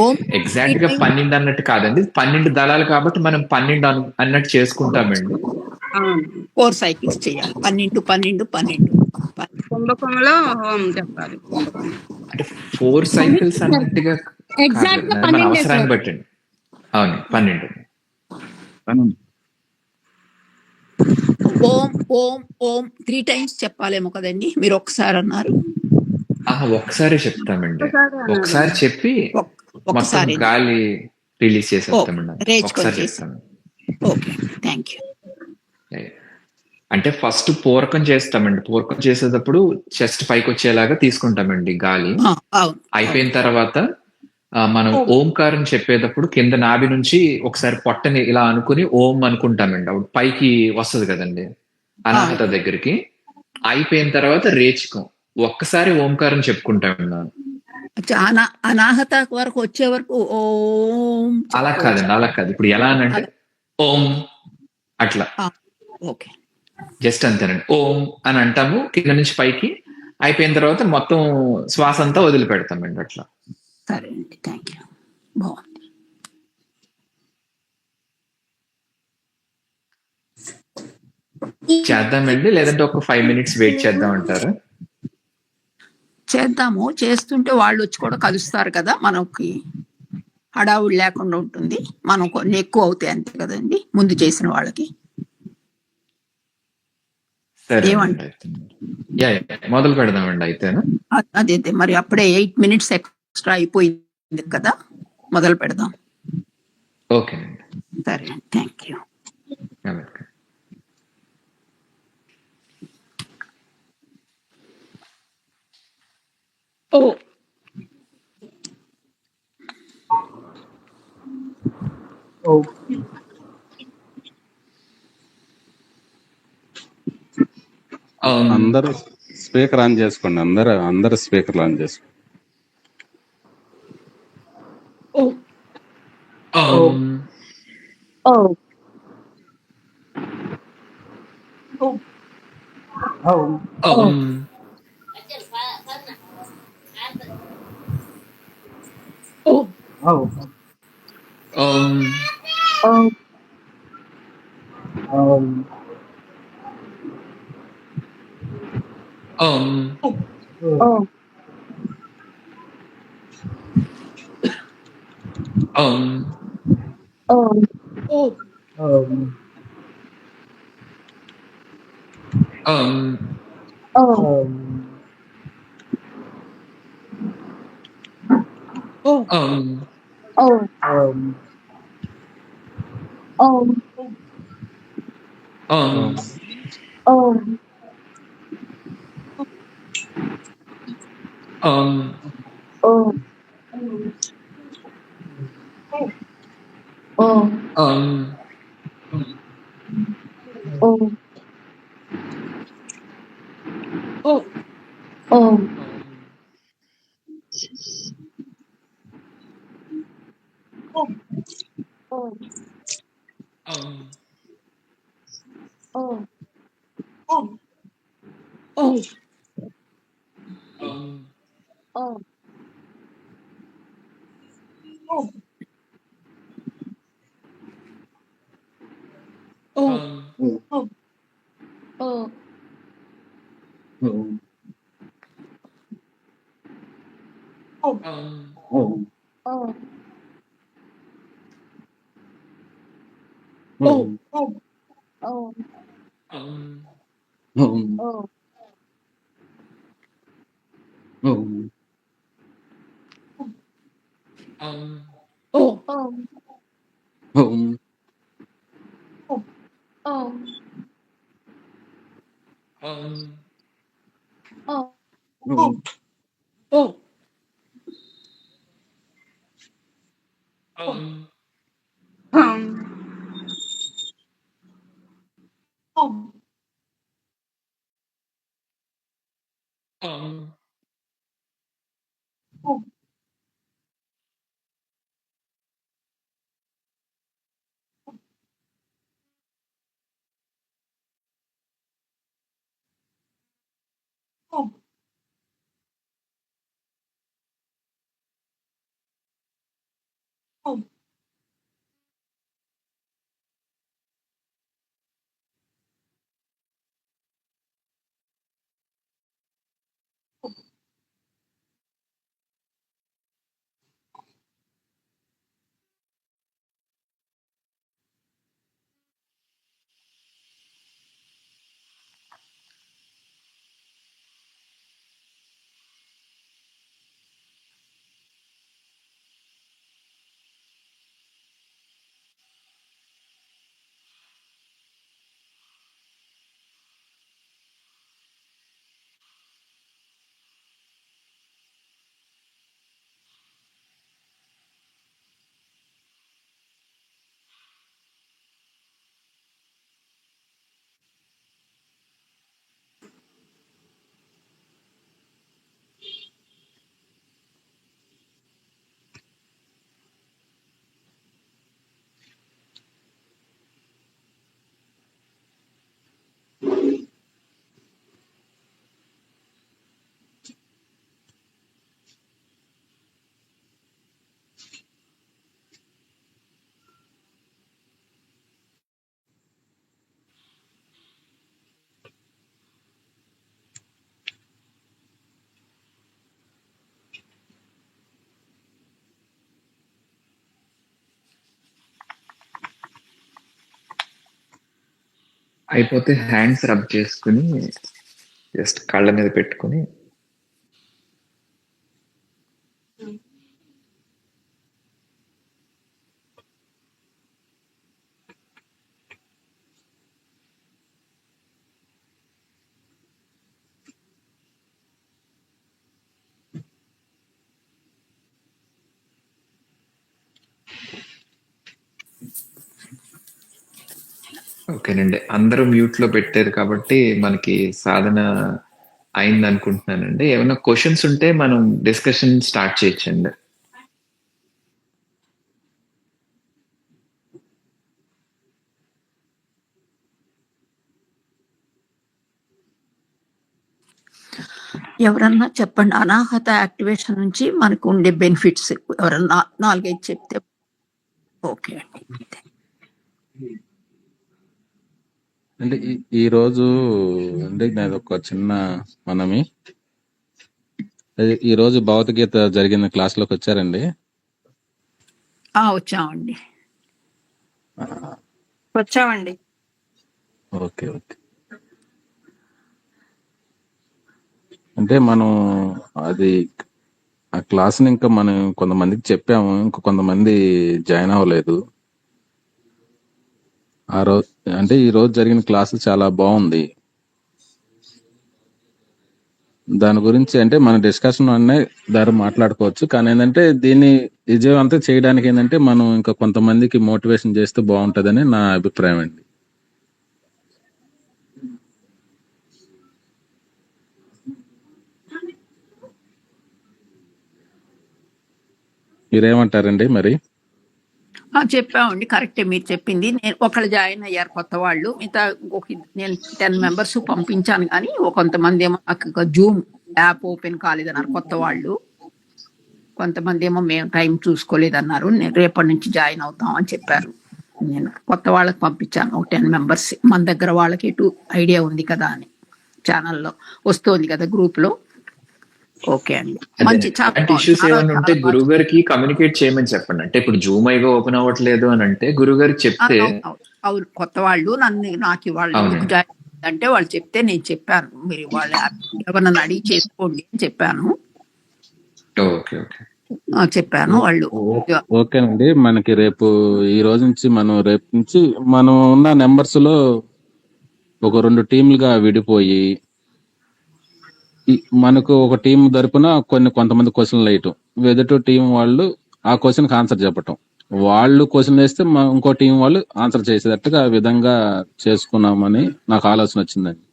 ఓం three exact గా times 12 అన్నట్టు కాదండి. 12 దళాలు కాబట్టి మనం 12 అన్నట్టు చేసుకుంటామండి. 4 సైకిల్స్ చేయాలి. 12 12 12. కుంభకంలో హోం చెప్పాలి. కుంభకం అంటే 4 సైకిల్స్ అన్నట్టుగా కాదు ఎగ్జాక్ట్ గా కదా, మన 12 అవసరాన్ని సార్. బట్టండి. అవును 12. ఓం ఓం ఓం 3 టైమ్స్ చెప్పాలేమో కదండి, మీరు ఒకసారి అన్నారు. ఒకసారి చెప్తామండి. ఒకసారి అనాలి. ఒకసారి చెప్పి మొత్తం ఒకసారి గాలి రిలీజ్ చేసేస్తామండి. రేజ్ ఒకసారి చేసి. చెప్తాను. Okay, thank you. అంటే ఫస్ట్ పూరకం చేస్తామండి. పూరకం చేసేటప్పుడు చెస్ట్ పైకి వచ్చేలాగా తీసుకుంటామండి గాలి. అవును. అయిపోయిన తర్వాత మనం ఓంకారం చెప్పేటప్పుడు కింద నాభి నుంచి ఒకసారి పొట్టని ఇలా అనుకుని ఓం అనుకుంటామండి. అప్పుడు పైకి వస్తుంది కదండి అనాహత దగ్గరికి. అయిపోయిన తర్వాత రేచకం ఒక్కసారి ఓంకారం చెప్పుకుంటామండి. అనాహత వరకు వచ్చే వరకు ఓం అలా కాదండి, అలా కాదు. ఇప్పుడు ఎలా అనంటే ఓం అట్లా ఓకే, జస్ట్ అంతేనండి. ఓం అని అంటాము కింద నుంచి పైకి. అయిపోయిన తర్వాత మొత్తం శ్వాస అంతా వదిలిపెడతామండి అట్లా. సరే అండి, థ్యాంక్ యూ. బాగుంది. చేద్దామండి, లేదంటే ఒక 5 minutes వెయిట్ చేద్దాం అంటారు? చేద్దాము. చేస్తుంటే వాళ్ళు వచ్చి కూడా కలుస్తారు కదా, మనకి హడావుడి లేకుండా ఉంటుంది. మనం కొన్ని ఎక్కువ అవుతాయి అంతే కదండి ముందు చేసిన వాళ్ళకి. సరే మొదలు పెడదామండి అయితే. అదే మరి అప్పుడే 8 minutes ఎక్స్ట్రా అయిపోయింది కదా, మొదలు పెడదాం. ఓకే అండి, సరే, థ్యాంక్ యూ. ఓ అందరూ స్పీకర్ ఆన్ చేసుకోండి. అందరూ స్పీకర్ ఆన్ చేసుకోండి. అయిపోతే హ్యాండ్స్ రబ్ చేసుకుని జస్ట్ కళ్ళ మీద పెట్టుకుని ఓకేనండి. అందరూ మ్యూట్ లో పెట్టారు కాబట్టి మనకి సాధన అయింది అనుకుంటున్నానండి. ఏమైనా క్వశ్చన్స్ ఉంటే మనం డిస్కషన్ స్టార్ట్ చేయొచ్చండి. ఎవరన్నా చెప్పండి. అనాహత యాక్టివేషన్ నుంచి మనకు ఉండే బెనిఫిట్స్ ఎవరన్నా 4-5 చెప్తే. ఓకే అండి. అంటే ఈ రోజు అంటే నాది ఒక చిన్న మనమి. ఈ రోజు భౌతికగీత జరిగిన క్లాస్ లోకి వచ్చారండి. వచ్చామండి. వచ్చామండి. Okay okay. అంటే మనం అది ఆ క్లాస్ ని ఇంకా మనం కొంతమందికి చెప్పాము, ఇంకా కొంతమంది జాయిన్ అవ్వలేదు. ఆ రోజు అంటే ఈ రోజు జరిగిన క్లాస్ చాలా బాగుంది. దాని గురించి అంటే మన డిస్కషన్ అనే దారి మాట్లాడుకోవచ్చు. కానీ ఏంటంటే దీన్ని విజయవంతం చేయడానికి ఏంటంటే మనం ఇంకా కొంతమందికి మోటివేషన్ చేస్తే బాగుంటదని నా అభిప్రాయం అండి. మీరేమంటారండి మరి? చెప్పామండి, కరెక్టే మీరు చెప్పింది. నేను ఒకళ్ళు జాయిన్ అయ్యారు కొత్త వాళ్ళు, మిగతా నేను 10 మెంబర్స్ పంపించాను. కానీ కొంతమంది ఏమో జూమ్ యాప్ ఓపెన్ కాలేదన్నారు కొత్త వాళ్ళు. కొంతమంది ఏమో మేము టైం చూసుకోలేదన్నారు. నేను రేపటి నుంచి జాయిన్ అవుతాం అని చెప్పారు. నేను కొత్త వాళ్ళకి పంపించాను ఒక 10 మెంబర్స్. మన దగ్గర వాళ్ళకి ఎటు ఐడియా ఉంది కదా అని ఛానల్లో వస్తుంది కదా గ్రూప్ లో. ఓకే అండి, మంచి ఇష్యూస్ ఏమైనా ఉంటే గురువు గారికి కమ్యూనికేట్ చేయమని చెప్పండి. అంటే ఇప్పుడు జూమ్ అయిగా ఓపెన్ అవ్వట్లేదు అని అంటే గురువు గారికి చెప్తే. అవును, కొత్త వాళ్ళు నాకు వాళ్ళు ఎందుకు జాయిన్ అంటే వాళ్ళు చెప్తే నేను చెప్పాను, మీరు వాళ్ళ ఎవరన్నా అడిగి చేసుకోండి అని చెప్పాను. చెప్పాను వాళ్ళు. ఓకేనండి, మనకి రేపు ఈ రోజు నుంచి మనం ఉన్న నెంబర్స్ లో ఒక 2 టీంలుగా విడిపోయి మనకు ఒక టీం తరపున కొంతమంది క్వశ్చన్లు వేయటం, ఎదుటి టీం వాళ్ళు ఆ క్వశ్చన్ కి ఆన్సర్ చెప్పటం, వాళ్ళు క్వశ్చన్ వేస్తే ఇంకో టీం వాళ్ళు ఆన్సర్ చేసేటట్టుగా ఆ విధంగా చేసుకున్నామని నాకు ఆలోచన వచ్చిందండి.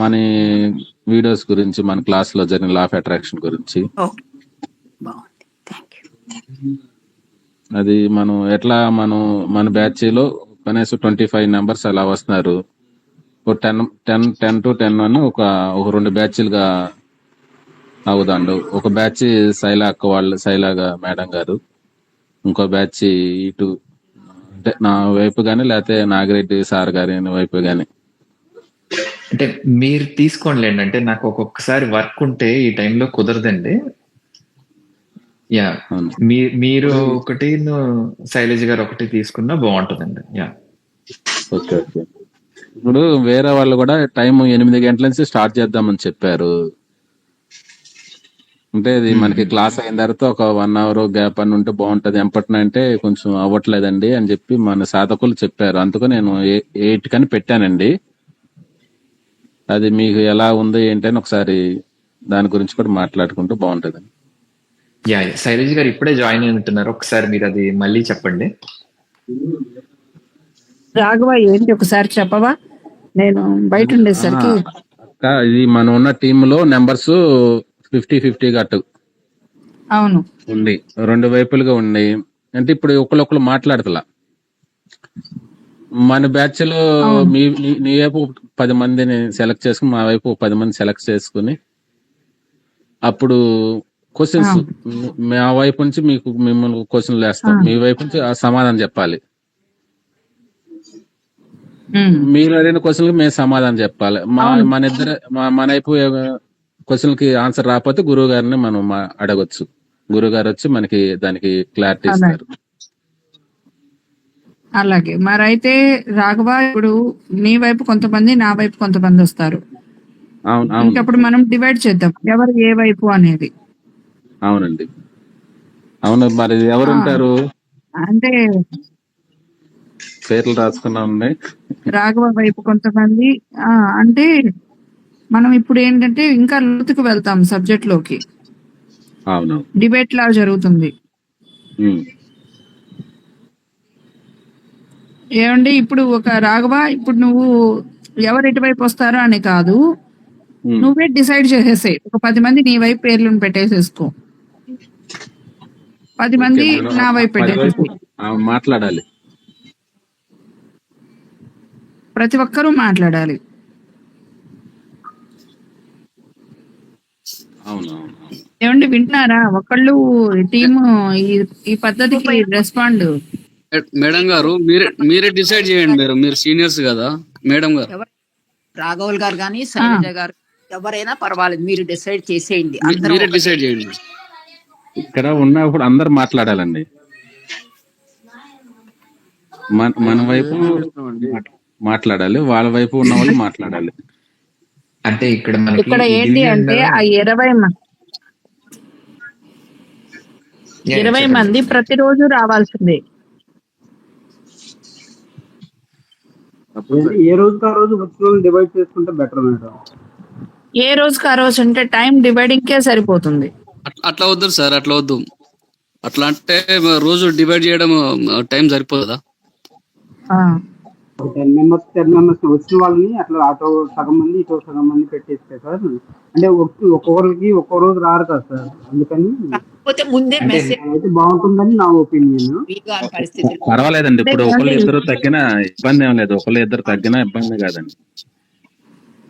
మన వీడియోస్ గురించి, మన క్లాస్ లో జరిగిన లా ఆఫ్ అట్రాక్షన్ గురించి. అది మనం ఎట్లా మన బ్యాచ్ లో కనీసం 25 మెంబర్స్ అలా వస్తున్నారు. 10 to 10 అని ఒక 2 బ్యాచ్లుగా అవుదండు. ఒక బ్యాచ్ శైల అక్క వాళ్ళు, శైలగా మేడం గారు, ఇంకో బ్యాచ్ ఇటు అంటే నా వైపు గాని, లేకపోతే నాగిరెడ్డి సార్ గారి వైపు గాని. అంటే మీరు తీసుకోండిలేండి. అంటే నాకు ఒక్కొక్కసారి వర్క్ ఉంటే ఈ టైంలో కుదరదండి. యా అవును. మీరు ఒకటి శైలజ గారు ఒకటి తీసుకున్నా బాగుంటుందండి. Yeah okay okay. ఇప్పుడు వేరే వాళ్ళు కూడా టైం 8 గంటల నుంచి స్టార్ట్ చేద్దామని చెప్పారు. అంటే ఇది మనకి క్లాస్ అయిన తర్వాత ఒక 1 అవర్ గ్యాప్ అని ఉంటే బాగుంటది ఎంపటిన అంటే కొంచెం అవ్వట్లేదండి అని చెప్పి మన సాధకులు చెప్పారు. అందుకు నేను 8 కని పెట్టానండి. అది మీకు ఎలా ఉంది ఏంటని ఒకసారి దాని గురించి కూడా మాట్లాడుకుంటూ బాగుంటది. యా శైలజ గారు ఇప్పుడే జాయిన్ అయినట్టున్నారు. ఒకసారి మీరు అది మళ్ళీ చెప్పండి. రాఘవ ఏంటి ఒకసారి చెప్పవా? నేను బయట ఉండేసరికి అక్క, ఇది మనం ఉన్న టీమ్ లో నెంబర్స్ 50-50 గట్టు అవును ఉంది, 2 వైపులుగా ఉన్నాయి. అంటే ఇప్పుడు ఒకళ్ళు మాట్లాడతలా. మన బ్యాచ్ లో అవును. నీ వైపు 10 మందిని సెలెక్ట్ చేసుకుని, మా వైపు 10 మంది సెలెక్ట్ చేసుకుని, అప్పుడు క్వశ్చన్స్ మా వైపు నుంచి మిమ్మల్ని క్వశ్చన్లు వేస్తాం, మీ వైపు నుంచి ఆ సమాధానం చెప్పాలి. మీరు అడిగిన క్వశ్చన్కి మేము సమాధానం చెప్పాలి. మన వైపు క్వశ్చన్ కి ఆన్సర్ రాకపోతే గురువు గారిని మనం అడగొచ్చు. గురువు గారు వచ్చి మనకి దానికి క్లారిటీ ఇస్తారు. అలాగే మరైతే రాఘవ, ఇప్పుడు నీ వైపు కొంతమంది, నా వైపు కొంతమంది వస్తారు. ఇంకప్పుడు మనం డివైడ్ చేద్దాం ఎవరు ఏ వైపు అనేది. అవునండి, అవును. మరి ఎవరు ఉంటారు అంటే పేర్లు రాసుకున్నా ఉన్నాయి. రాఘవ వైపు కొంతమంది, అంటే మనం ఇప్పుడు ఏంటంటే ఇంకా లోతుకు వెళ్తాం సబ్జెక్ట్ లోకి. అవును, డిబేట్ లా జరుగుతుంది. ఏమండి ఇప్పుడు ఒక రాఘవ, ఇప్పుడు నువ్వు ఎవరు ఎటువైపు వస్తారో అని కాదు, నువ్వే డిసైడ్ చేసేసే. ఒక 10 మంది నీ వైపు పేర్లను పెట్టేసేసుకో, 10 మంది నా వైపు పెట్టేసేసి మాట్లాడాలి. ప్రతి ఒక్కరూ మాట్లాడాలి. ఏమండి వింటున్నారా? ఒకళ్ళు టీమ్ ఈ పద్ధతికి రెస్పాండ్. మేడం గారు మీరే డిసైడ్ చేయండి. మీరు సీనియర్స్ కదా మేడం గారు. రాఘవుల్ గారు కానీ శైలజ గారు ఎవరైనా పర్వాలేదు, మీరు డిసైడ్ చేసేయండి. మీరే డిసైడ్ చేయండి. ఇక్కడ ఉన్నప్పుడు అందరు మాట్లాడాలండి. మన వైపు మాట్లాడాలి, వాళ్ళ వైపు ఉన్న వాళ్ళు మాట్లాడాలి. అంటే ఇక్కడ ఏంటి అంటే ఆ 20 మంది ప్రతిరోజు రావాల్సిందే. ఏ రోజుకి ఆ రోజు వచ్చిన డివైడ్ చేసుకుంటే బెటర్ మేడం. ఏ రోజుకి ఆ రోజు అంటే టైం డివైడింగ్ కే సరిపోతుంది. అట్లా వద్దు సార్, అట్లా వద్దు. అట్లా అంటే రోజు డివైడ్ చేయడం టైం సరిపోతుందా? 10 మెంబర్స్ వచ్చిన వాళ్ళని అట్లా అటో సగం మంది ఇటో సగం మంది పెట్టేస్తే సార్. అంటే ఒక్కొక్కరికి ఒక్కో రోజు రారు కదా సార్, అందుకని ముందే అయితే బాగుంటుందని నా ఒపీనియన్. పర్వాలేదండి, ఇప్పుడు ఒకళ్ళు ఇద్దరు తగ్గినా ఇబ్బంది ఏం లేదు. ఒకళ్ళు ఇద్దరు తగ్గినా ఇబ్బంది కాదండి.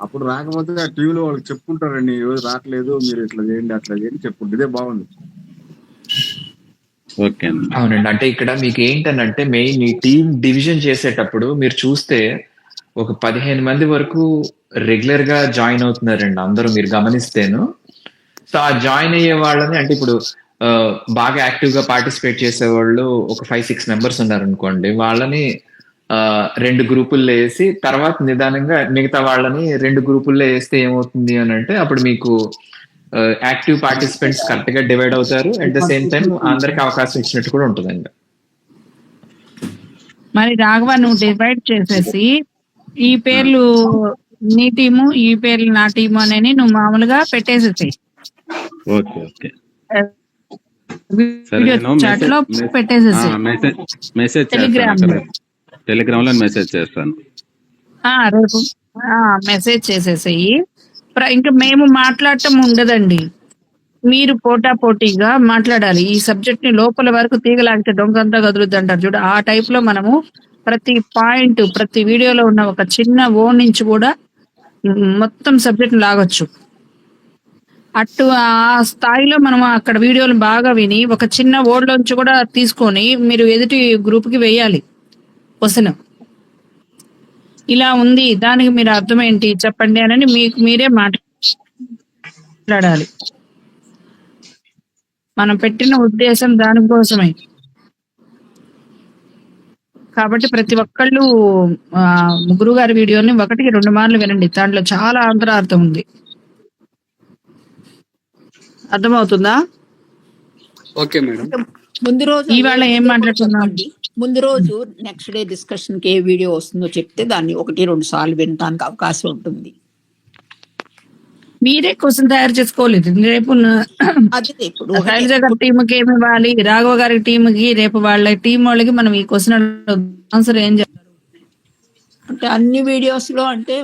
అప్పుడు రాకపోతే ఆ టీవీలో వాళ్ళకి చెప్పుకుంటారండి, ఈ రోజు రావట్లేదు, మీరు ఇట్లా చేయండి అట్లా చేయండి చెప్పుకుంటే ఇదే బాగుంది. ఓకే, అవునండి. అంటే ఇక్కడ మీకు ఏంటనంటే మెయిన్ ఈ టీమ్ డివిజన్ చేసేటప్పుడు మీరు చూస్తే ఒక 15 మంది వరకు రెగ్యులర్ గా జాయిన్ అవుతున్నారండి అందరూ, మీరు గమనిస్తేను. సో ఆ జాయిన్ అయ్యే వాళ్ళని, అంటే ఇప్పుడు బాగా యాక్టివ్ గా పార్టిసిపేట్ చేసే వాళ్ళు ఒక 5-6 మెంబర్స్ ఉన్నారు అనుకోండి, వాళ్ళని 2 గ్రూపుల్లో వేసి తర్వాత నిదానంగా మిగతా వాళ్ళని 2 గ్రూపుల్లో వేస్తే ఏమవుతుంది అని అంటే అప్పుడు మీకు యాక్టివ్ పార్టిసిపెంట్స్ కరెక్ట్ గా డివైడ్ అవుతారు. అట్ ద సేమ్ టైం అందరికి అవకాశం ఇచ్చినట్టు కూడా ఉంటుందండి. మరి రాఘవ, నువ్వు డివైడ్ చేసేసి ఈ పేర్లు నీ టీము, ఈ పేర్లు నా టీము అనేది నువ్వు మామూలుగా పెట్టేసేసి వీడియో చాట్ లో పెట్టేసేసి మెసేజ్ టెలిగ్రామ్ లో మెసేజ్ చేస్తాను. రేపు మెసేజ్ చేసేసేయి. ఇంకా మేము మాట్లాడటం ఉండదండి, మీరు పోటాపోటీగా మాట్లాడాలి. ఈ సబ్జెక్ట్ ని లోపల వరకు తీగలాగితే దొంగంతా కదులుద్ది అంటారు చూడ, ఆ టైప్ లో మనము ప్రతి పాయింట్, ప్రతి వీడియోలో ఉన్న ఒక చిన్న ఓ నుంచి కూడా మొత్తం సబ్జెక్ట్ లాగొచ్చు. అటు ఆ స్థాయిలో మనం అక్కడ వీడియోలు బాగా విని ఒక చిన్న ఓడ్లోంచి కూడా తీసుకొని మీరు ఎదుటి గ్రూప్ కి వేయాలి క్వశ్చన్. ఇలా ఉంది, దానికి మీరు అర్థం ఏంటి చెప్పండి అని మీకు మీరే మాట్లాడాలి. మనం పెట్టిన ఉద్దేశం దానికోసమే. కాబట్టి ప్రతి ఒక్కళ్ళు గురువు గారి వీడియోని 1-2 మార్లు వినండి. దాంట్లో చాలా అంతరార్థం ఉంది. అర్థమవుతుందా? Okay madam. అంటే ముందు రోజు ఇవాళ ఏ ఏం వీడియో కూడా మాట్లాడుతున్నాం? చెప్పండి. ముందు రోజు నెక్స్ట్ డే డిస్కషన్ కి ఏ వీడియో వస్తుందో చెప్తే దాన్ని 1-2 సార్లు వినడానికి అవకాశం ఉంటుంది. మీరే క్వశ్చన్ తయారు చేసుకోలేదు. రేపు అదే ఇప్పుడు శైలజ గారి టీంకి ఏమి ఇవ్వాలి, రాఘవ గారి టీంకి, రేపు వాళ్ళ టీం వాళ్ళకి మనం ఈ క్వశ్చన్ ఆన్సర్ ఏం చేయాలి అంటే అన్ని వీడియోస్ లో అంటే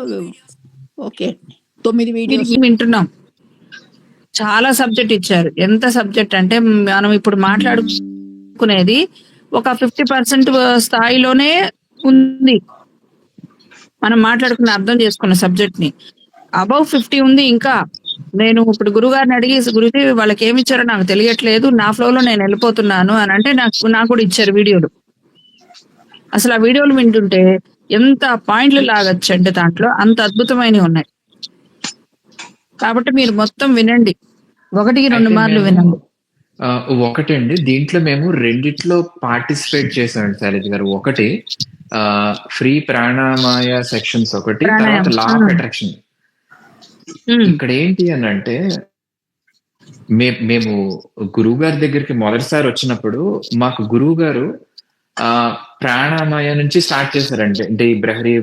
ఓకే 9 వీడియోస్ వింటున్నాం. చాలా సబ్జెక్ట్ ఇచ్చారు. ఎంత సబ్జెక్ట్ అంటే మనం ఇప్పుడు మాట్లాడుకునేది ఒక 50% స్థాయిలోనే ఉంది. మనం మాట్లాడుకున్న అర్థం చేసుకున్న సబ్జెక్ట్ ని అబౌవ్ 50 ఉంది. ఇంకా నేను ఇప్పుడు గురుగారిని అడిగి, గురుజీ వాళ్ళకి ఏమి ఇచ్చారో నాకు తెలియట్లేదు, నా ఫ్లోలో నేను వెళ్ళిపోతున్నాను అని అంటే నాకు కూడా ఇచ్చారు వీడియోలు. అసలు ఆ వీడియోలు వింటుంటే ఎంత పాయింట్లు లాగచ్చు అంటే దాంట్లో అంత అద్భుతమైనవి ఉన్నాయి. కాబట్టి మీరు మొత్తం వినండి, 1-2 మార్లు వినండి. ఒకటండి, దీంట్లో మేము రెండిట్లో పార్టిసిపేట్ చేసామండి శైలజ గారు. ఒకటి ఫ్రీ ప్రాణామాయ సెక్షన్స్ ఒకటి, తర్వాత లా ఆఫ్ అట్రాక్షన్. ఇక్కడ ఏంటి అని అంటే మేము గురువు గారి దగ్గరికి మొదటిసారి వచ్చినప్పుడు మాకు గురువు గారు ప్రాణామాయ నుంచి స్టార్ట్ చేశారండి. అంటే ఈ బ్రహరి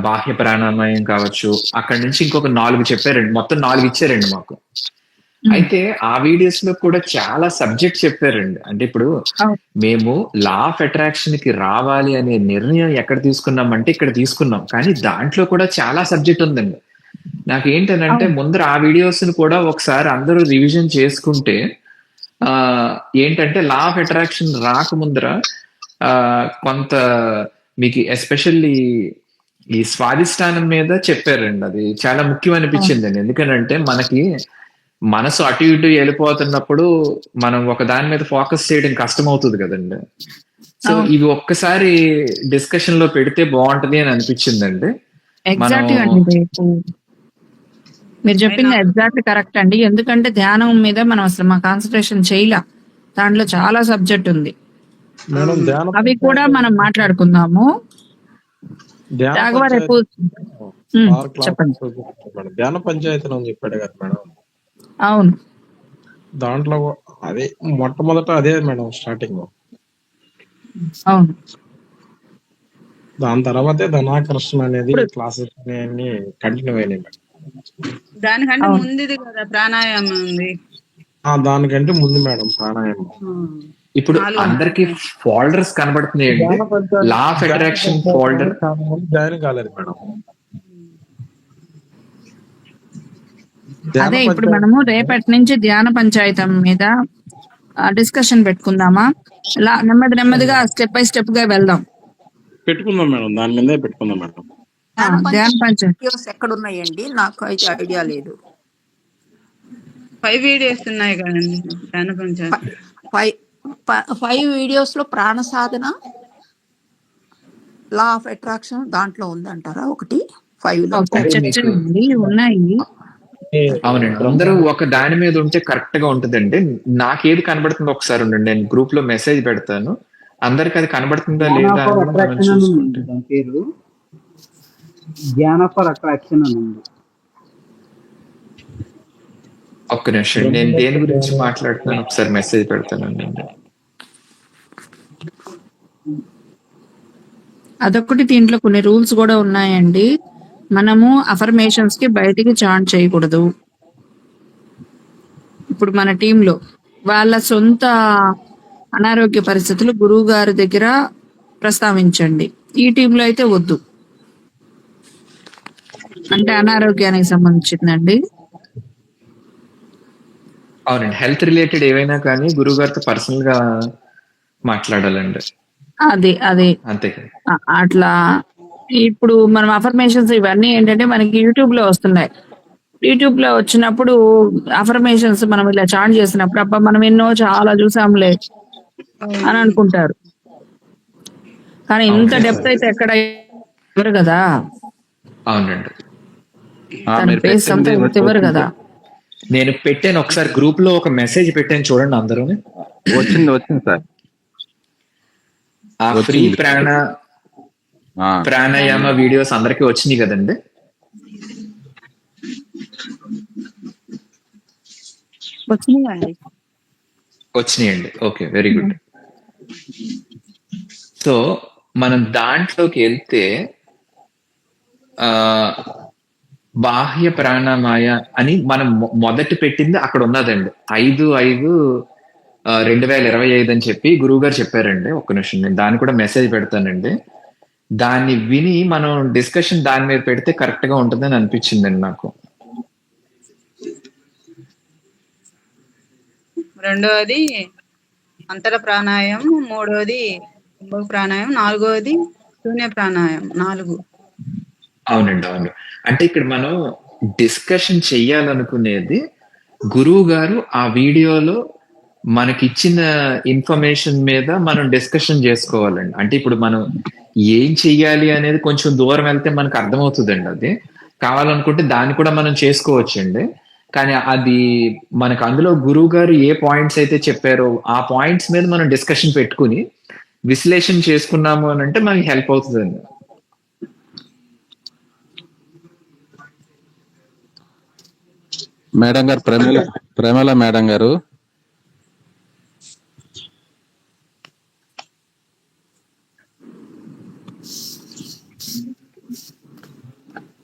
బాహ్య ప్రాణామాయం కావచ్చు, అక్కడ నుంచి ఇంకొక 4 చెప్పారండి. మొత్తం 4 ఇచ్చారండి మాకు. అయితే ఆ వీడియోస్ లో కూడా చాలా సబ్జెక్ట్ చెప్పారండి. అంటే ఇప్పుడు మేము లా ఆఫ్ అట్రాక్షన్ కి రావాలి అనే నిర్ణయం ఎక్కడ తీసుకున్నామంటే ఇక్కడ తీసుకున్నాం, కానీ దాంట్లో కూడా చాలా సబ్జెక్ట్ ఉందండి. నాకు ఏంటనంటే ముందర ఆ వీడియోస్ ని కూడా ఒకసారి అందరూ రివిజన్ చేసుకుంటే ఏంటంటే లా ఆఫ్ అట్రాక్షన్ రాకముందర కొంత మీకు ఎస్పెషల్లీ ఈ స్వాధిష్టానం మీద చెప్పారండి. అది చాలా ముఖ్యం అనిపించిందండి. ఎందుకనంటే మనకి మనసు అటు ఇటు వెళ్ళిపోతున్నప్పుడు మనం ఒక దాని మీద ఫోకస్ చేయడం కష్టం అవుతుంది కదండి. సో ఇవి ఒక్కసారి డిస్కషన్ లో పెడితే బాగుంటది అని అనిపించిందండి. మీరు చెప్పింది ఎగ్జాక్ట్ కరెక్ట్ అండి. ఎందుకంటే ధ్యానం మీద మనం అసలు మా కాన్సన్ట్రేషన్ చేయలే. దాంట్లో చాలా సబ్జెక్ట్ ఉంది. అవి కూడా మనం మాట్లాడుకుందాము. రాఘవ రేపు చెప్పండి. ధ్యాన పంచాయతీ అని చెప్పాడు కదా మేడం. అవును, దాంట్లో అదే మొట్టమొదట అదే మేడం స్టార్టింగ్. అవును, దాని తర్వాతే ధనాకర్షణ అనేది క్లాసెస్ అన్ని కంటిన్యూ అయినాయి మేడం. దానికంటే ముందుది కదా ప్రాణాయామం ఉంది. దానికంటే ముందు మేడం ప్రాణాయామం. ఇప్పుడు అందరికి ఫోల్డర్స్ కనబడుతున్నాయండి. Law of attraction folder join కాలేదు మేడం. అదే ఇప్పుడు మనము రేపటి నుంచి ధ్యాన పంచాయతం మీద డిస్కషన్ పెట్టుకుందామా? నెమ్మదిగా స్టెప్ బై స్టెప్ గా వెళ్దాం. పెట్టుకుందాం మేడం, దాని మీదే పెట్టుకుందాం మేడం. ధ్యాన పంచాయతీ ఎక్కడ ఉన్నాయండి? నాకు అయితే ఐడియా లేదు. 5 వీడియోస్ ఉన్నాయి కదండి ధ్యాన పంచాయతీ. 5 వీడియోస్ లో ప్రాణ సాధన, లా ఆఫ్ అట్రాక్షన్ దాంట్లో ఉందంటారా? 5 లో ఉన్నాయి. అవునండి, అందరూ ఒక దాని మీద ఉంటే కరెక్ట్ గా ఉంటుందండి. నాకేది కనబడుతుందో ఒకసారి ఉండండి, నేను గ్రూప్ లో మెసేజ్ పెడతాను. అందరికి అది కనబడుతుందా లేదా పేరు ధ్యాన ఫర్ అట్రాక్షన్ అని ఉంది. ఒక్క నిమిషం, నేను దేని గురించి మాట్లాడుతున్నాను ఒకసారి మెసేజ్ పెడతానండి. అదొకటి. దీంట్లో కొన్ని రూల్స్ కూడా ఉన్నాయండి. మనము అఫర్మేషన్స్ కి బయటికి చాంట్ చేయకూడదు. ఇప్పుడు మన టీంలో వాళ్ళ సొంత అనారోగ్య పరిస్థితులు గురువు గారి దగ్గర ప్రస్తావించండి. ఈ టీంలో అయితే వద్దు, అంటే అనారోగ్యానికి సంబంధించిందండి. అవునండి, హెల్త్ రిలేటెడ్ ఏవైనా కానీ గురువు గారితో పర్సనల్ గా మాట్లాడాలండి. అదే అంతే. అట్లా ఇప్పుడు మనం అఫర్మేషన్స్ ఇవన్నీ ఏంటంటే మనకి యూట్యూబ్ లో వస్తున్నాయి. యూట్యూబ్ లో వచ్చినప్పుడు అఫర్మేషన్స్ మనం ఇలా చాంట్ చేసినప్పుడు అబ్బా మనం ఎన్నో చాలా చూసాంలే అని అనుకుంటారు. కానీ ఇంత అవును. డెప్త్ అయితే ఎక్కడ ఇవ్వరు కదా, అవునండి. తన మీరు పేస్ అంతా పెట్టింది ఇంత ఇవ్వరు కదా. నేను పెట్టాను ఒకసారి గ్రూప్ లో ఒక మెసేజ్ పెట్టాను చూడండి అందరూ. వచ్చింది సార్. ఆ ఫ్రీ వచ్చింది. ప్రాణాయామ వీడియోస్ అందరికీ వచ్చినాయి కదండి. వచ్చినాయండి. Okay, very good. సో మనం దాంట్లోకి వెళ్తే బాహ్య ప్రాణమాయ అని మనం మొదటి పెట్టింది అక్కడ ఉన్నదండి. 5/5/2025 అని చెప్పి గురువు గారు చెప్పారండి. ఒక్క నిమిషం, నేను దాన్ని కూడా మెసేజ్ పెడతానండి. దాన్ని విని మనం డిస్కషన్ దాని మీద పెడితే కరెక్ట్ గా ఉంటుందని అనిపించిందండి నాకు. రెండవది అంతర ప్రాణాయామం, మూడవది కుంభక ప్రాణాయామం, నాలుగవది శూన్య ప్రాణాయామం. 4. అవునండి, అవును. అంటే ఇక్కడ మనం డిస్కషన్ చెయ్యాలనుకునేది గురువు గారు ఆ వీడియోలో మనకిచ్చిన ఇన్ఫర్మేషన్ మీద మనం డిస్కషన్ చేసుకోవాలండి. అంటే ఇప్పుడు మనం ఏం చెయ్యాలి అనేది కొంచెం దూరం వెళ్తే మనకు అర్థమవుతుందండి. అది కావాలనుకుంటే దాన్ని కూడా మనం చేసుకోవచ్చండి. కానీ అది మనకు అందులో గురువు గారు ఏ పాయింట్స్ అయితే చెప్పారో ఆ పాయింట్స్ మీద మనం డిస్కషన్ పెట్టుకుని విశ్లేషణ చేసుకున్నాము అని అంటే మనకి హెల్ప్ అవుతుందండి. మేడం గారు, ప్రేమల మేడం గారు,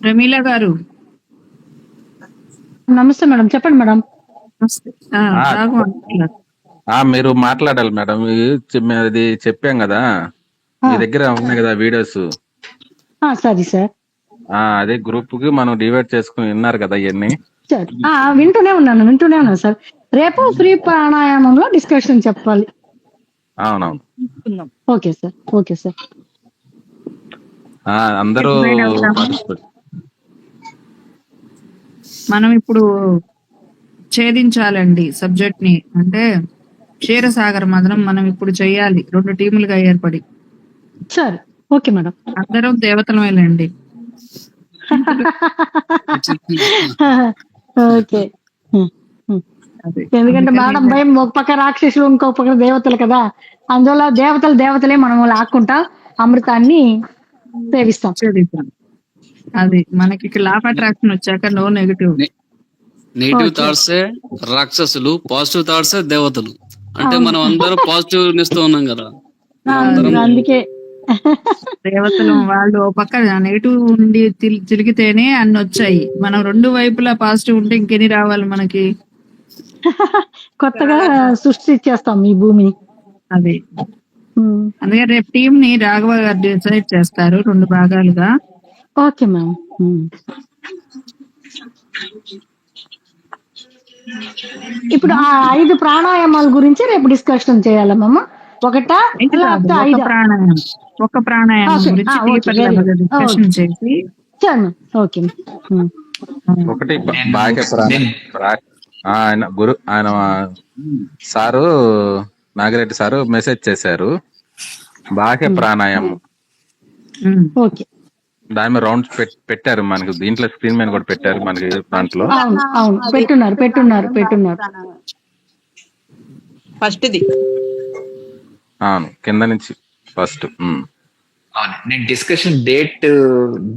ప్రమీల గారు నమస్తే మేడం, చెప్పండి మేడం. మీరు మాట్లాడాలి మేడం. అది చెప్పాం కదా, మీ దగ్గర ఉన్నాయి కదా వీడియోస్. సరే సార్. అదే గ్రూప్ కి మనం డివైడ్ చేసుకుని విన్నారు కదా ఇవన్నీ. సార్ వింటూనే ఉన్నాను సార్. రేపు ఫ్రీ ప్రాణాయామంలో డిస్కషన్ చెప్పాలి. అవునవును. Okay sir, okay sir. అందరూ మనం ఇప్పుడు ఛేదించాలండి సబ్జెక్ట్ ని. అంటే క్షీరసాగర మదనం మనం ఇప్పుడు చెయ్యాలి 2 టీములుగా ఏర్పడి. సరే, ఓకే మేడం. అందరం దేవతలమేలండి. ఓకే. ఎందుకంటే మేడం భయం, ఒక పక్క రాక్షసులు ఇంకొక పక్క దేవతలు కదా, అందువల్ల దేవతలే మనం లాక్కుంటాం, అమృతాన్ని సేవిస్తాం. అది మనకి ఇక్కడ లా ఆఫ్ అట్రాక్షన్ వచ్చాక నో నెగటివ్. నెగిటివ్ థాట్స్ రాక్షసులు, పాజిటివ్ థాట్స్ దేవతలు. అంటే మనం అందరం పాజిటివ్ ఇస్తూ ఉన్నాం కదా, అందుకే దేవతలు వాళ్ళు ఒక పక్క నెగిటివ్ ఉండి చిలికితేనే అన్ని వచ్చాయి. మనం 2 వైపులా పాజిటివ్ ఉంటే ఇంకెన్ని రావాలి మనకి. కొత్తగా సృష్టించేస్తాం ఈ భూమిని. అది అందుకే రేపు టీం ని రాఘవ గారు డిసైడ్ చేస్తారు 2 భాగాలుగా. Okay ma'am. ఇప్పుడు ఆ 5 ప్రాణాయామాల గురించి రేపు డిస్కషన్ చేయాలా మామ? ఒకటా ప్రాణాయామం, ఒక ప్రాణాయామం గురించి డిస్కషన్ చేసి ఓకే. ఒకటి ఆయన సారు నాగిరెడ్డి సారు మెసేజ్ చేశారు, బాహ్య ప్రాణాయామం. ఓకే, దాని మీద రౌండ్స్ పెట్టారు మనకి. దీంట్లో స్క్రీన్ మీద కూడా పెట్టారు మనకి దాంట్లో. అవును పెట్టున్నారు. ఫస్ట్ది అవును, కింద నుంచి ఫస్ట్. నేను డిస్కషన్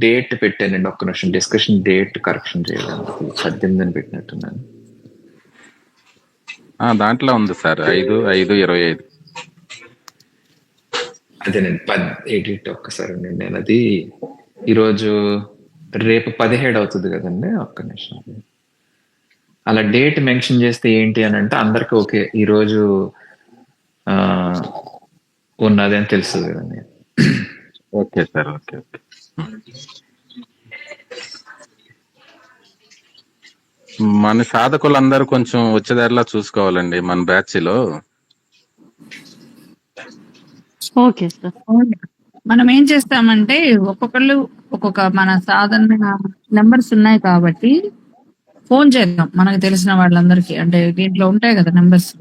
డేట్ పెట్టానండి. ఒక్క నిమిషం, డిస్కషన్ డేట్ కరెక్షన్ చేయడానికి 18 అని పెట్టినట్టున్నాను. దాంట్లో ఉంది సార్ 5/5/25. అదేనండి, ఎడిట్ ఒక్కసారి నేను అది ఈరోజు రేపు 17 అవుతుంది కదండి. ఒక్క నిమిషం, అలా డేట్ మెన్షన్ చేస్తే ఏంటి అని అంటే అందరికి ఓకే ఈరోజు ఉన్నది అని తెలుస్తుంది కదండి. Okay sir, okay. మన సాధకులందరూ కొంచెం వచ్చేదారిలా చూసుకోవాలండి మన బ్యాచ్ లో. Okay sir. మనం ఏం చేస్తామంటే ఒక్కొక్కళ్ళు ఒక్కొక్క మన సాధన నెంబర్స్ ఉన్నాయి కాబట్టి ఫోన్ చేద్దాం మనకు తెలిసిన వాళ్ళందరికీ. అంటే దీంట్లో ఉంటాయి కదా నెంబర్స్,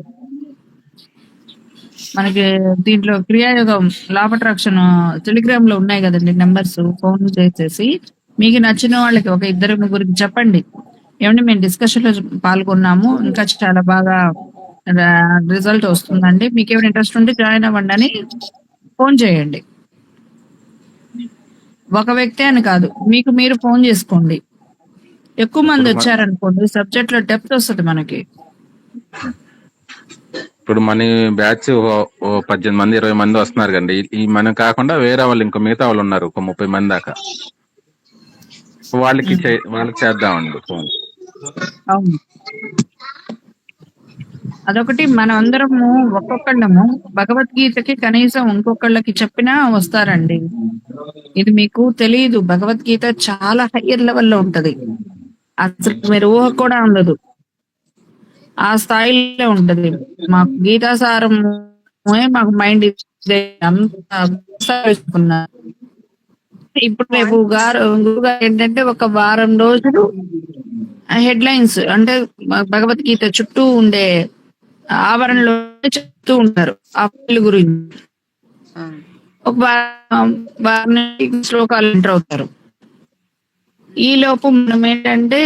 మనకి దీంట్లో క్రియాయోగం లా ఆఫ్ అట్రాక్షన్ టెలిగ్రామ్ లో ఉన్నాయి కదండి నెంబర్స్. ఫోన్ చేసేసి మీకు నచ్చిన వాళ్ళకి ఒక 2-3 చెప్పండి, ఏమంటే మేము డిస్కషన్ లో పాల్గొన్నాము, ఇంకా చాలా బాగా రిజల్ట్ వస్తుందండి, మీకు ఏమైనా ఇంట్రెస్ట్ ఉంటే జాయిన్ అవ్వండి అని ఫోన్ చేయండి. ఒక వ్యక్తి అని కాదు, మీకు మీరు ఫోన్ చేసుకోండి. ఎక్కువ మంది వచ్చారనుకోండి సబ్జెక్ట్ లో డెప్త్ వస్తుంది మనకి. ఇప్పుడు మన బ్యాచ్ 18 మంది 20 మంది వస్తున్నారు కండి. ఈ మనం కాకుండా వేరే వాళ్ళు ఇంకో మిగతా వాళ్ళు ఉన్నారు, ఒక 30 మంది దాకా. వాళ్ళకి చేద్దామండి ఫోన్. అవును, అదొకటి. మనం అందరము ఒక్కొక్కళ్ళము భగవద్గీతకి కనీసం ఇంకొకళ్ళకి చెప్పినా వస్తారండి. ఇది మీకు తెలియదు, భగవద్గీత చాలా హయ్యర్ లెవెల్లో ఉంటది, అసలు మీరు ఊహ కూడా ఉండదు, ఆ స్థాయిలో ఉంటది. మాకు గీతాసారం మాకు మైండ్ అంత వేసుకున్నారు. ఇప్పుడు రేపు గురుగారు ఏంటంటే ఒక వారం రోజులు హెడ్ లైన్స్ అంటే భగవద్గీత చుట్టూ ఉండే ఆవరణలో చెప్తూ ఉంటారు ఆ ఫీల్ గురించి. ఒక వారం శ్లోకాలు ఎంటర్ అవుతారు. ఈ లోపు మనం ఏంటంటే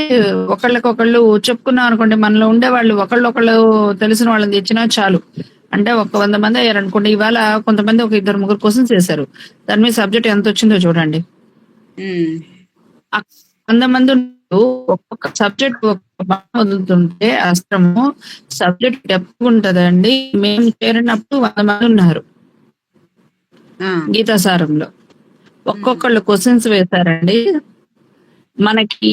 ఒకళ్ళకొకళ్ళు చెప్పుకున్నాం అనుకోండి, మనలో ఉండే వాళ్ళు ఒకళ్ళు తెలిసిన వాళ్ళని తెచ్చినా చాలు. అంటే 100 మంది అయ్యారనుకోండి, ఇవాళ కొంతమంది ఒక 2-3 క్వశ్చన్స్ చేశారు, దాని మీద సబ్జెక్ట్ ఎంత వచ్చిందో చూడండి. 100 మంది ఒక్కొక్క సబ్జెక్ట్ వదులుతుంటే అస్త్రము సబ్జెక్ట్ డెప్త్ ఉంటదండి. మేము చేరినప్పుడు 100 మంది ఉన్నారు గీతాసారంలో, ఒక్కొక్కళ్ళు క్వశ్చన్స్ వేశారండి. మనకి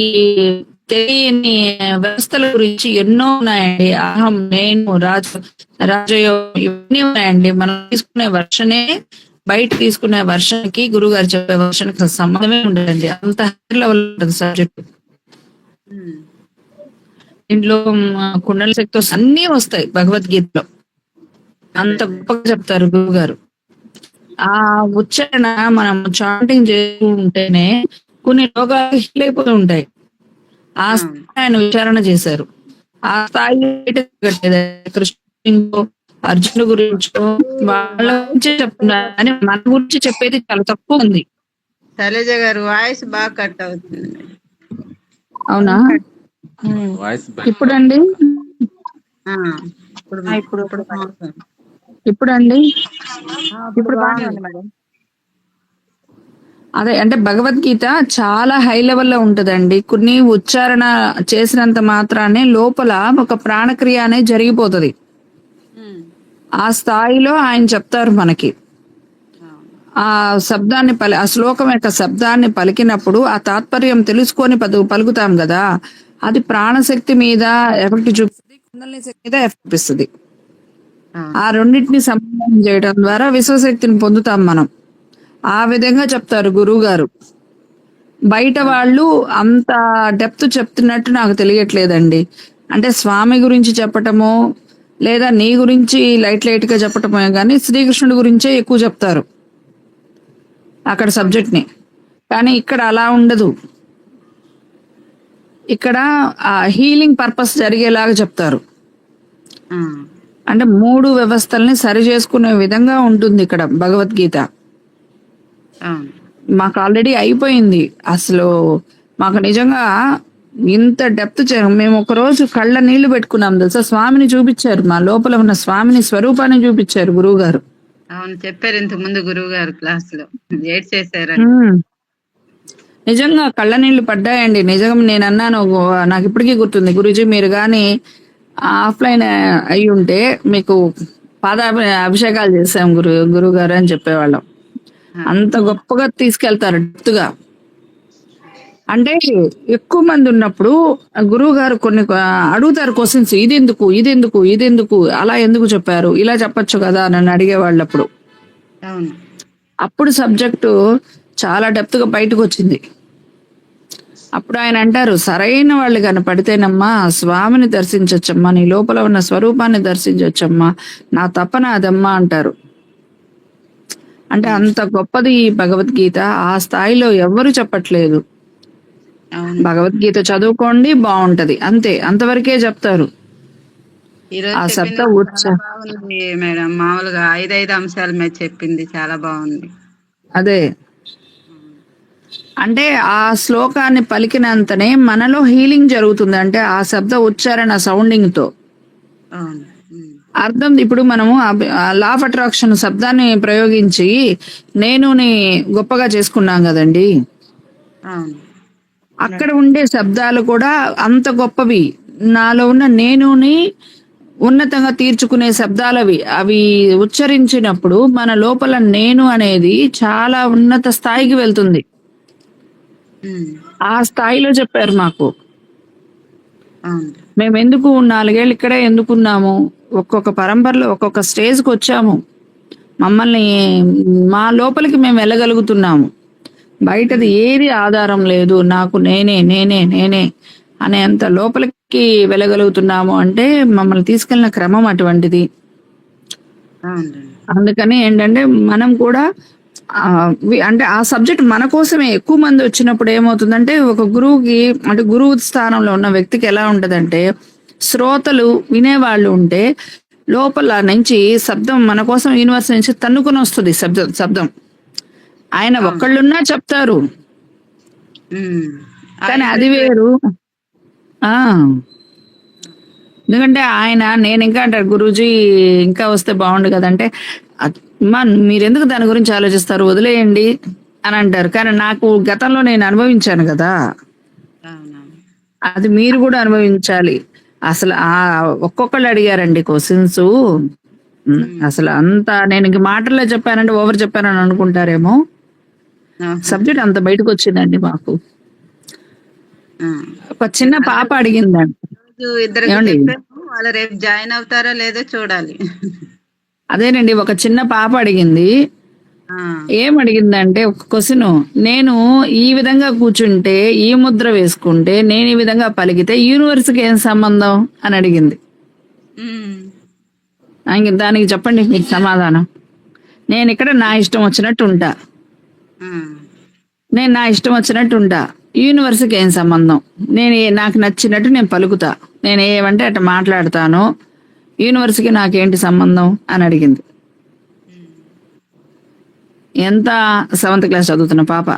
తెలియని వ్యవస్థల గురించి ఎన్నో ఉన్నాయండి. అహం, నేను, రాజయోగం ఇవన్నీ ఉన్నాయండి. మనం తీసుకునే వర్షనే బయట తీసుకునే వర్షానికి గురుగారు చెప్పే వర్షానికి సంబంధమే ఉండదండి, అంత హై లెవెల్ ఉంటుంది సబ్జెక్ట్. దీంట్లో కుండల శక్తి అన్నీ వస్తాయి భగవద్గీతలో, అంత గొప్పగా చెప్తారు గురుగారు. ఆ ఉచ్చారణ మనం చాంటింగ్ చేసుకుంటేనే కొన్ని రోగాలు హీల్ అయిపోతూ ఉంటాయి. ఆ స్థాయి ఆయన విచారణ చేశారు. ఆ స్థాయి కృష్ణుడు అర్జునుడు గురించో వాళ్ళ గురించి చెప్తున్నారు అని మన గురించి చెప్పేది చాలా తక్కువ ఉంది. శైలజ గారు వాయిస్ బాగా కట్ అవుతుంది. అవునా? ఇప్పుడండి ఇప్పుడండి ఇప్పుడు బాగానే ఉంది మేడం. అదే అంటే భగవద్గీత చాలా హై లెవెల్లో ఉంటదండి. కొన్ని ఉచ్చారణ చేసినంత మాత్రానే లోపల ఒక ప్రాణక్రియ అనేది జరిగిపోతుంది. ఆ స్థాయిలో ఆయన చెప్తారు మనకి. ఆ శబ్దాన్ని ఆ శ్లోకం యొక్క శబ్దాన్ని పలికినప్పుడు ఆ తాత్పర్యం తెలుసుకొని పలుకుతాం కదా, అది ప్రాణశక్తి మీద ఎఫెక్ట్ చూపిస్తుంది, కుండలిని శక్తి మీద ఎఫెక్ట్ ఇస్తుంది. ఆ రెండింటిని సమన్వయం చేయడం ద్వారా విశ్వశక్తిని పొందుతాం మనం. ఆ విధంగా చెప్తారు గురువు గారు. బయట వాళ్ళు అంత డెప్త్ చెప్తున్నట్టు నాకు తెలియట్లేదండి. అంటే స్వామి గురించి చెప్పటమో లేదా నీ గురించి లైట్ గా చెప్పటమో కానీ శ్రీకృష్ణుడి గురించే ఎక్కువ చెప్తారు అక్కడ సబ్జెక్ట్ ని. కానీ ఇక్కడ అలా ఉండదు. ఇక్కడ ఆ హీలింగ్ పర్పస్ జరిగేలాగా చెప్తారు. అంటే 3 వ్యవస్థల్ని సరి చేసుకునే విధంగా ఉంటుంది ఇక్కడ భగవద్గీత. మాకు ఆల్రెడీ అయిపోయింది. అసలు మాకు నిజంగా ఇంత డెప్త్ మేము ఒక రోజు కళ్ళ నీళ్లు పెట్టుకున్నాం తెలుసా. స్వామిని చూపించారు, మా లోపల ఉన్న స్వామిని స్వరూపాన్ని చూపించారు గురువు గారు. అవును, చెప్పారు ఇంత ముందు గురువు గారు క్లాస్ లో చేశారు. నిజంగా కళ్ళ నీళ్లు పడ్డాయండి. నిజంగా నేను అన్నాను, నాకు ఇప్పటికీ గుర్తుంది, గురూజీ మీరు గాని ఆఫ్లైన్ అయి ఉంటే మీకు అభిషేకాలు చేసాం గురువు గారు అని చెప్పేవాళ్ళం. అంత గొప్పగా తీసుకెళ్తారు డెప్త్గా. అంటే ఎక్కువ మంది ఉన్నప్పుడు గురువు గారు కొన్ని అడుగుతారు క్వశ్చన్స్, ఇదెందుకు అలా ఎందుకు చెప్పారు, ఇలా చెప్పొచ్చు కదా నన్ను అడిగేవాళ్ళు. అప్పుడు సబ్జెక్టు చాలా డెప్త్ గా బయటకు వచ్చింది. అప్పుడు ఆయన అంటారు, సరైన వాళ్ళు కనపడితేనమ్మా స్వామిని దర్శించొచ్చమ్మా, నీ లోపల ఉన్న స్వరూపాన్ని దర్శించొచ్చమ్మా, నా తపన అదమ్మా అంటారు. అంటే అంత గొప్పది ఈ భగవద్గీత. ఆ స్థాయిలో ఎవ్వరు చెప్పట్లేదు. అవును. భగవద్గీత చదువుకోండి బాగుంటది, అంతే, అంతవరకే చెప్తారు. ఈరోజు ఆ శబ్ద చెప్పింది ఉచ్చ చాలా బాగుంది మేడం. మామూలుగా 5 అంశాల మీద చెప్పింది, చాలా బాగుంది. అదే అంటే ఆ శ్లోకాన్ని పలికినంతనే మనలో హీలింగ్ జరుగుతుంది. అంటే ఆ శబ్ద ఉచ్చారణ సౌండింగ్ తో అవును. అర్థం. ఇప్పుడు మనము లా ఆఫ్ అట్రాక్షన్ శబ్దాన్ని ప్రయోగించి నేనుని గొప్పగా చేసుకున్నాం కదండి. అవును. అక్కడ ఉండే శబ్దాలు కూడా అంత గొప్పవి. నాలో ఉన్న నేనుని ఉన్నతంగా తీర్చుకునే శబ్దాలవి. అవి ఉచ్చరించినప్పుడు మన లోపల నేను అనేది చాలా ఉన్నత స్థాయికి వెళ్తుంది. ఆ స్థాయిలో చెప్పారు మాకు. అవును. మేము ఎందుకు 4 ఏళ్ళు ఇక్కడే ఎందుకున్నాము, ఒక్కొక్క పరంపరలో ఒక్కొక్క స్టేజ్కి వచ్చాము. మమ్మల్ని మా లోపలికి మేము వెళ్ళగలుగుతున్నాము. బయటది ఏది ఆధారం లేదు. నాకు నేనే నేనే నేనే అనేంత లోపలికి వెళ్ళగలుగుతున్నాము అంటే మమ్మల్ని తీసుకెళ్లిన క్రమం అటువంటిది. అవునండి. అందుకని ఏంటంటే మనం కూడా అంటే ఆ సబ్జెక్ట్ మన కోసమే. ఎక్కువ మంది వచ్చినప్పుడు ఏమవుతుందంటే ఒక గురువుకి, అంటే గురువు స్థానంలో ఉన్న వ్యక్తికి ఎలా ఉంటదంటే, శ్రోతలు వినేవాళ్ళు ఉంటే లోపల నుంచి శబ్దం మన కోసం యూనివర్స్ నుంచి తన్నుకొని వస్తుంది. శబ్దం ఆయన ఒక్కళ్ళున్నా చెప్తారు, కానీ అది వేరు. ఎందుకంటే ఆయన, నేను ఇంకా అంటారు గురూజీ ఇంకా వస్తే బాగుండు కదంటే, మీరెందుకు దాని గురించి ఆలోచిస్తారు, వదిలేయండి అని అంటారు. కానీ నాకు గతంలో నేను అనుభవించాను కదా, అది మీరు కూడా అనుభవించాలి. అసలు ఒక్కొక్కళ్ళు అడిగారండి క్వశ్చన్స్. అసలు అంతా నేను ఇంక మాటల్లో చెప్పానంటే ఓవర్ చెప్పానని అనుకుంటారేమో. సబ్జెక్ట్ అంత బయటకు వచ్చిందండి మాకు. ఒక చిన్న పాప అడిగిందండి, ఏమండి వాళ్ళు రేపు జాయిన్ అవుతారో లేదో చూడాలి. అదేనండి, ఒక చిన్న పాప అడిగింది. ఏం అడిగిందంటే ఒక క్వశ్చన్, నేను ఈ విధంగా కూర్చుంటే, ఈ ముద్ర వేసుకుంటే, నేను ఈ విధంగా పలికితే యూనివర్స్కి ఏం సంబంధం అని అడిగింది. దానికి చెప్పండి మీకు సమాధానం. నేను ఇక్కడ నా ఇష్టం వచ్చినట్టు ఉంటా, నేను నా ఇష్టం వచ్చినట్టు ఉంటా, యూనివర్స్కి ఏం సంబంధం, నేను నాకు నచ్చినట్టు నేను పలుకుతా, నేను ఏమంటే అట్లా మాట్లాడతాను, యూనివర్స్కి నాకేంటి సంబంధం అని అడిగింది. ఎంత 7th క్లాస్ చదువుతున్న పాప.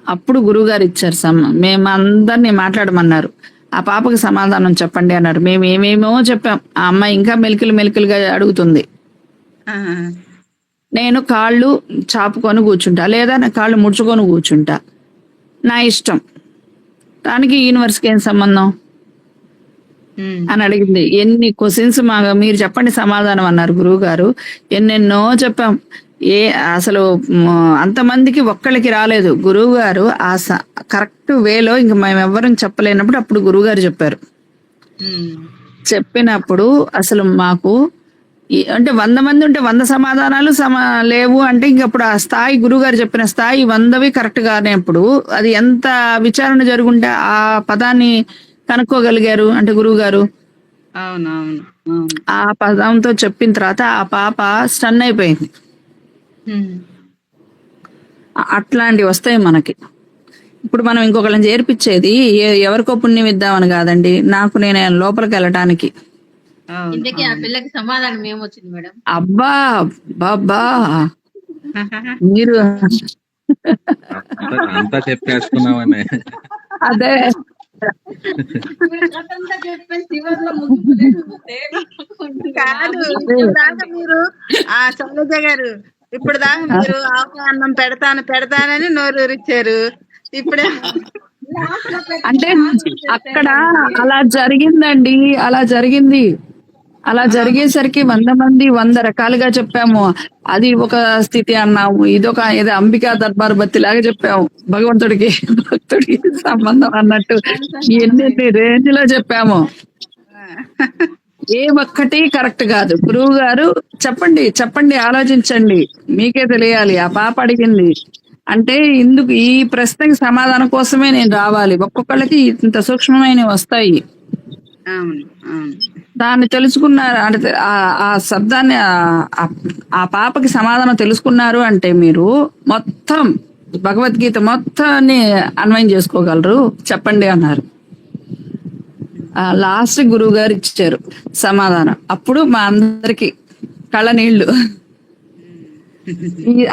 అప్పుడు గురువుగారు ఇచ్చారు మేము అందరినీ మాట్లాడమన్నారు. ఆ పాపకి సమాధానం చెప్పండి అన్నారు. మేము ఏమేమో చెప్పాం. ఆ అమ్మాయి ఇంకా మెలికలుగా అడుగుతుంది. నేను కాళ్ళు చాపుకొని కూర్చుంటా, లేదా నా కాళ్ళు ముడుచుకొని కూర్చుంటా, నా ఇష్టం, దానికి యూనివర్స్కి ఏం సంబంధం అని అడిగింది. ఎన్ని క్వశ్చన్స్ మీరు చెప్పండి సమాధానం అన్నారు గురువు గారు. ఎన్నెన్నో చెప్పాం. అసలు అంతమందికి ఒక్కళ్ళకి రాలేదు. గురువు గారు ఆ కరెక్ట్ వేలో ఇంక మేము ఎవ్వరం చెప్పలేనప్పుడు అప్పుడు గురువు గారు చెప్పారు. చెప్పినప్పుడు అసలు మాకు అంటే 100 మంది ఉంటే 100 సమాధానాలు లేవు అంటే ఇంకప్పుడు ఆ స్థాయి, గురువుగారు చెప్పిన స్థాయి 100వి కరెక్ట్ గానేప్పుడు అది ఎంత విచారణ జరుగుంటే ఆ పదాన్ని కనుక్కోగలిగారు అంటే గురువు గారు. ఆ పదంతో చెప్పిన తర్వాత ఆ పాప స్టన్ అయిపోయింది. అట్లాంటివి వస్తాయి మనకి. ఇప్పుడు మనం ఇంకొకళ్ళని చేర్పించేది ఎవరికో పుణ్యం ఇద్దామని కాదండి, నాకు నేను లోపలికి వెళ్ళటానికి. ఇంతకీ ఆ పిల్లకి సమాధానం ఏమొచ్చింది మేడం? అబ్బా బాబా, మీరు అంతా చెప్పేసుకున్నామని. అదే కాదు, ఇప్పుడు దాకా మీరు శైలజ గారు, ఇప్పుడు దాకా మీరు ఆకు అన్నం పెడతానని నోరూరిచ్చారు. ఇప్పుడే అంటే అక్కడ అలా జరిగిందండి, అలా జరిగింది. అలా జరిగేసరికి 100 మంది 100 రకాలుగా చెప్పాము. అది ఒక స్థితి అన్నాము, ఇదొక ఏదో అంబికా దర్బార్ బత్తి లాగా చెప్పాము. భగవంతుడికి భక్తుడికి సంబంధం అన్నట్టు ఎన్ని రేంజ్ లో చెప్పాము. ఏ ఒక్కటి కరెక్ట్ కాదు. గురువు గారు చెప్పండి ఆలోచించండి, మీకే తెలియాలి. ఆ పాప అడిగింది అంటే ఇందుకు ఈ ప్రశ్నకి సమాధానం కోసమే నేను రావాలి. ఒక్కొక్కళ్ళకి ఇంత సూక్ష్మమైనవి వస్తాయి. దాన్ని తెలుసుకున్నారు అంటే ఆ శబ్దాన్ని ఆ పాపకి సమాధానం తెలుసుకున్నారు అంటే మీరు మొత్తం భగవద్గీత మొత్తాన్ని అన్వయం చేసుకోగలరు చెప్పండి అన్నారు. లాస్ట్ గురువు గారు ఇచ్చారు సమాధానం. అప్పుడు మా అందరికి కళ్ళ నీళ్లు.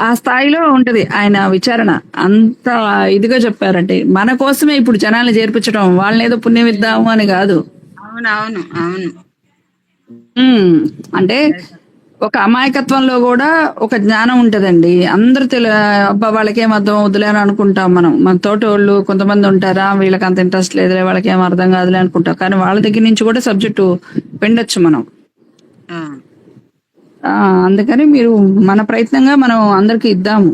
ఆ స్థాయిలో ఉంటది ఆయన విచారణ. అంత ఇదిగా చెప్పారంటే మన కోసమే ఇప్పుడు జనాల్ని చేర్పించడం, వాళ్ళని ఏదో పుణ్యం ఇద్దాము అని కాదు. అవునవును అవును. అంటే ఒక అమాయకత్వంలో కూడా ఒక జ్ఞానం ఉంటదండి. అందరూ అబ్బా వాళ్ళకేం అర్థం అవుతులే అని అనుకుంటాం మనం. మన తోటి వాళ్ళు కొంతమంది ఉంటారా, వీళ్ళకి అంత ఇంట్రెస్ట్ లేదులే, వాళ్ళకి ఏం అర్థం కాదులే అనుకుంటాం. కానీ వాళ్ళ దగ్గర నుంచి కూడా సబ్జెక్టు వినొచ్చు మనం. అందుకని మీరు మన ప్రయత్నంగా మనం అందరికి ఇద్దాము.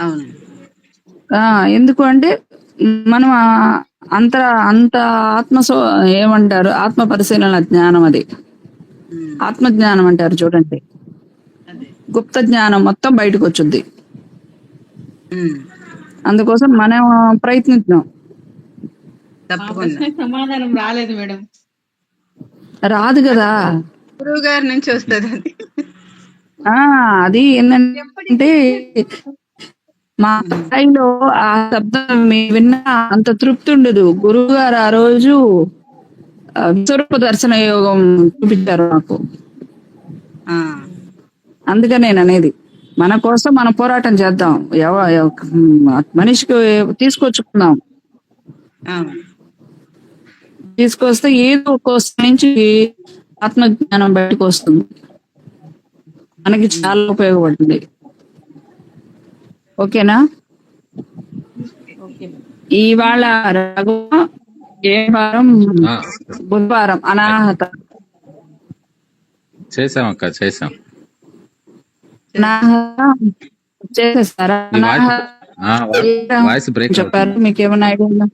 అవును. ఎందుకు అంటే మనం అంత ఏమంటారు, ఆత్మ పరిశీలన జ్ఞానం, అది ఆత్మ జ్ఞానం అంటారు చూడండి. గుప్త జ్ఞానం మొత్తం బయటకు వచ్చుద్ది. అందుకోసం మనం ప్రయత్నిద్దాం. తప్పకుండా. సమాధానం రాలేదు మేడం. రాదు కదా, గురువు గారి నుంచి వస్తుంది అది. అది ఏంటంటే మా స్థాయిలో ఆ శబ్దం మీరు విన్న అంత తృప్తి ఉండదు. గురువు గారు ఆ రోజు విశ్వరూప దర్శన యోగం చూపించారు నాకు. అందుకని నేను అనేది, మన కోసం మనం పోరాటం చేద్దాం. మనిషికి తీసుకొచ్చుకుందాం. తీసుకొస్తే ఏదో కోసం నుంచి ఆత్మజ్ఞానం బయటకు వస్తుంది. మనకి చాలా ఉపయోగపడుతుంది. ఓకేనా? ఇవాళ రఘు ఏ వారం? బుధవారం అనాహత చేసామక్క, చేసాం. చేసేస్తారా? వాయిస్ బ్రేక్ చెప్పారు, మీకేమైనా ఐడియా ఉందా?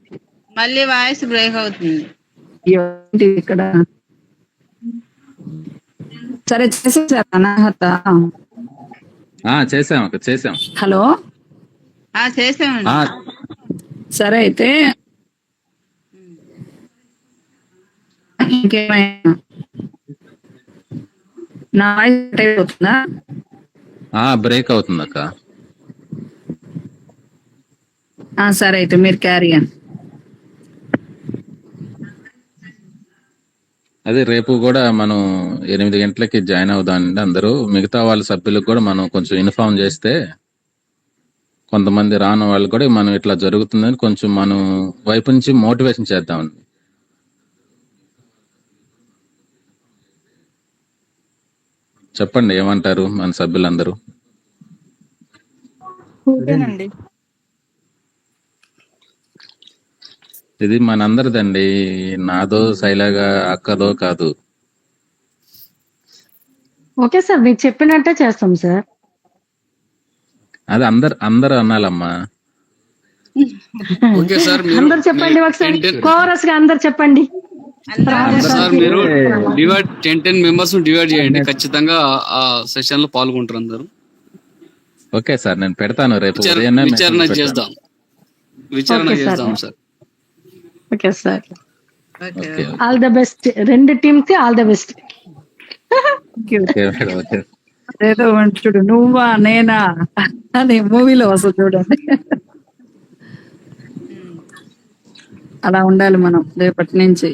మళ్ళీ వాయిస్ బ్రేక్ అవుతుంది ఇక్కడ. సరే చేసేసారు అనాహత? చేసామక్క, చేసాం. హలో, చేసామండి. సరే అయితే ఇంకేమైనా నా వాయిస్ అవుతుందా? బ్రేక్ అవుతుంది అక్క. సరే అయితే మీరు క్యారీ అని. అదే రేపు కూడా మనం 8 గంటలకి జాయిన్ అవుదామండి అందరూ. మిగతా వాళ్ళ సభ్యులకు కూడా మనం కొంచెం ఇన్ఫార్మ్ చేస్తే, కొంతమంది రాని వాళ్ళు కూడా మనం ఇట్లా జరుగుతుందని కొంచెం మనం వైపు నుంచి మోటివేషన్ చేద్దామండి. చెప్పండి, ఏమంటారు మన సభ్యులందరూ? ఇది మనందరిదండి, నాదో శైలగా అక్కదో కాదు. ఓకే సార్, మీరు చెప్పినట్టే చేస్తాం సార్. అది అందరు అనాలమ్మా. ఓకే సార్, అందరు చెప్పండి ఒకసారి, కోరస్ గా అందరు చెప్పండి. సార్ మీరు డివైడ్ 10 మెంబర్స్ డివైడ్ చేయండి, ఖచ్చితంగా ఆ సెషన్ లో పాల్గొంటారు అందరూ. ఓకే సార్, నేను పెడతాను రేపు విచారణ చేద్దాం sir. Okay sir, all the best. 2 team కి ఆల్ ద బెస్ట్. ఏదో చూడు, నువ్వా నేనా అని మూవీలో వస్తుంది చూడండి. అలా ఉండాలి మనం రేపటి నుంచి.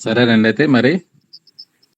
సరేనండి, అయితే మరి